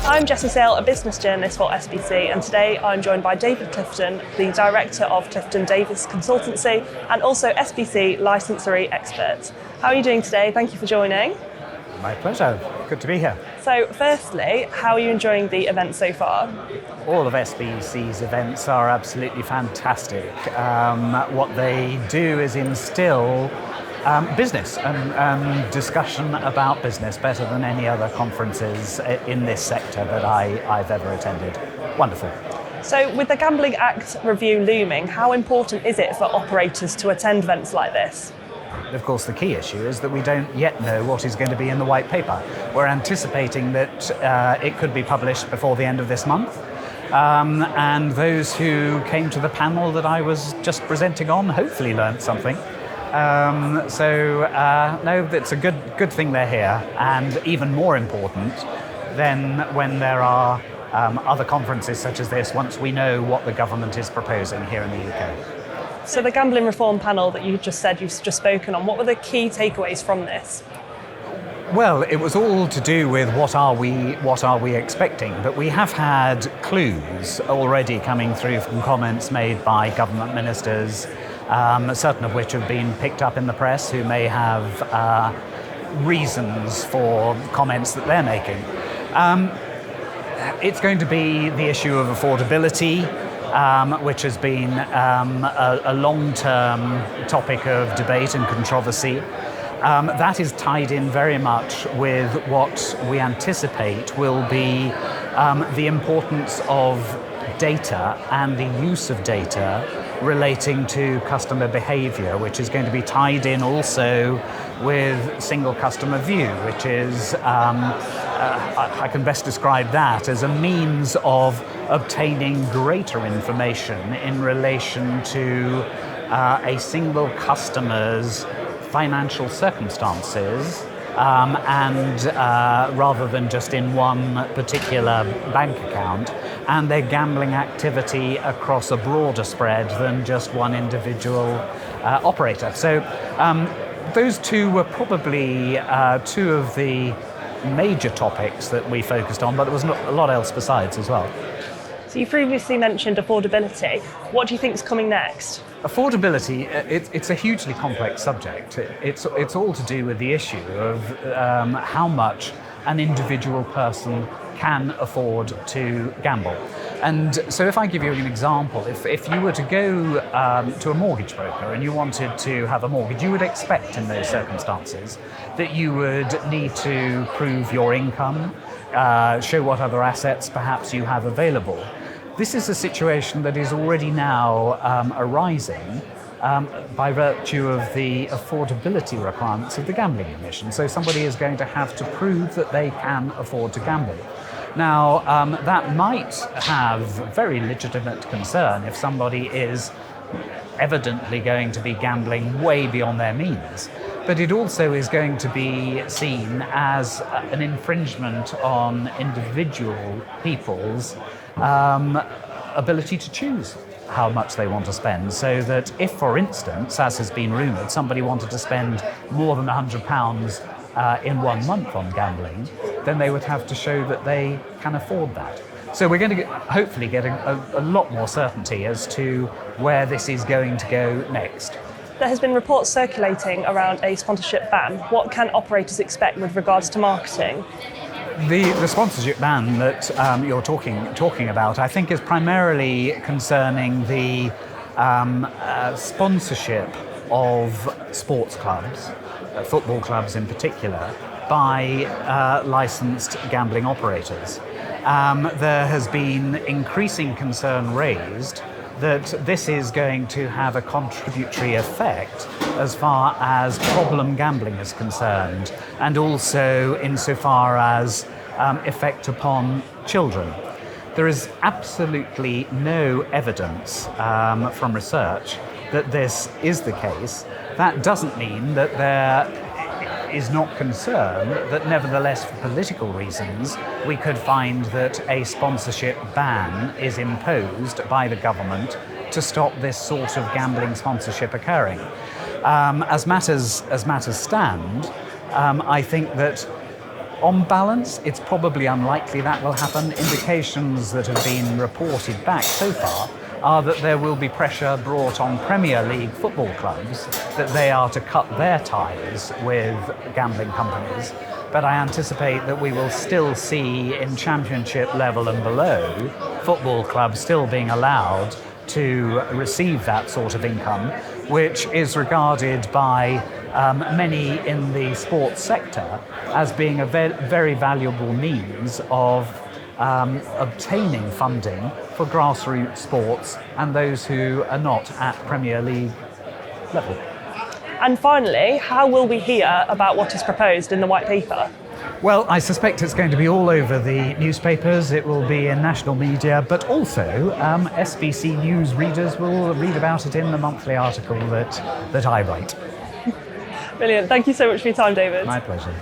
I'm Jessie Sale, a business journalist for SBC, and today I'm joined by David Clifton, the director of Clifton Davies Consultancy and also SBC licensory expert. How are you doing today? Thank you for joining. My pleasure. Good to be here. So firstly, how are you enjoying the event so far? All of SBC's events are absolutely fantastic. What they do is instill business and discussion about business better than any other conferences in this sector that I've ever attended. Wonderful. So with the Gambling Act review looming, how important is it for operators to attend events like this? Of course, the key issue is that we don't yet know what is going to be in the white paper. We're anticipating that it could be published before the end of this month. And those who came to the panel that I was just presenting on hopefully learned something. No, it's a good thing they're here, and even more important than when there are other conferences such as this, once we know what the government is proposing here in the UK. So the gambling reform panel that you just said you've just spoken on, what were the key takeaways from this? Well, it was all to do with what are we expecting, but we have had clues already coming through from comments made by government ministers, certain of which have been picked up in the press, who may have reasons for comments that they're making. It's going to be the issue of affordability, which has been a long-term topic of debate and controversy. That is tied in very much with what we anticipate will be the importance of data and the use of data relating to customer behaviour, which is going to be tied in also with single customer view, which is, I can best describe that as a means of obtaining greater information in relation to a single customer's financial circumstances, and rather than just in one particular bank account, and their gambling activity across a broader spread than just one individual operator. So those two were probably two of the major topics that we focused on, but there was a lot else besides as well. So you previously mentioned affordability. What do you think is coming next? Affordability, it's a hugely complex subject. It's all to do with the issue of how much an individual person can afford to gamble. And so if I give you an example, if you were to go to a mortgage broker and you wanted to have a mortgage, you would expect in those circumstances that you would need to prove your income, show what other assets perhaps you have available. This is a situation that is already now arising by virtue of the affordability requirements of the Gambling Commission. So somebody is going to have to prove that they can afford to gamble. Now, that might have very legitimate concern if somebody is evidently going to be gambling way beyond their means. But it also is going to be seen as an infringement on individual people's ability to choose how much they want to spend. So that if, for instance, as has been rumoured, somebody wanted to spend more than £100 in 1 month on gambling, then they would have to show that they can afford that. So we're going to hopefully get a lot more certainty as to where this is going to go next. There has been reports circulating around a sponsorship ban. What can operators expect with regards to marketing? The sponsorship ban that you're talking about, I think, is primarily concerning the sponsorship of sports clubs, football clubs in particular, by licensed gambling operators. There has been increasing concern raised that this is going to have a contributory effect as far as problem gambling is concerned, and also insofar as effect upon children. There is absolutely no evidence from research that this is the case. That doesn't mean that there is not concern that nevertheless, for political reasons, we could find that a sponsorship ban is imposed by the government to stop this sort of gambling sponsorship occurring. As matters stand, I think that On balance, it's probably unlikely that will happen. Indications that have been reported back so far are that there will be pressure brought on Premier League football clubs that they are to cut their ties with gambling companies. But I anticipate that we will still see in Championship level and below football clubs still being allowed to receive that sort of income, which is regarded by many in the sports sector as being a very valuable means of obtaining funding for grassroots sports and those who are not at Premier League level. And finally, how will we hear about what is proposed in the white paper? Well, I suspect it's going to be all over the newspapers, it will be in national media, but also SBC News readers will read about it in the monthly article that I write. Brilliant. Thank you so much for your time, David. My pleasure.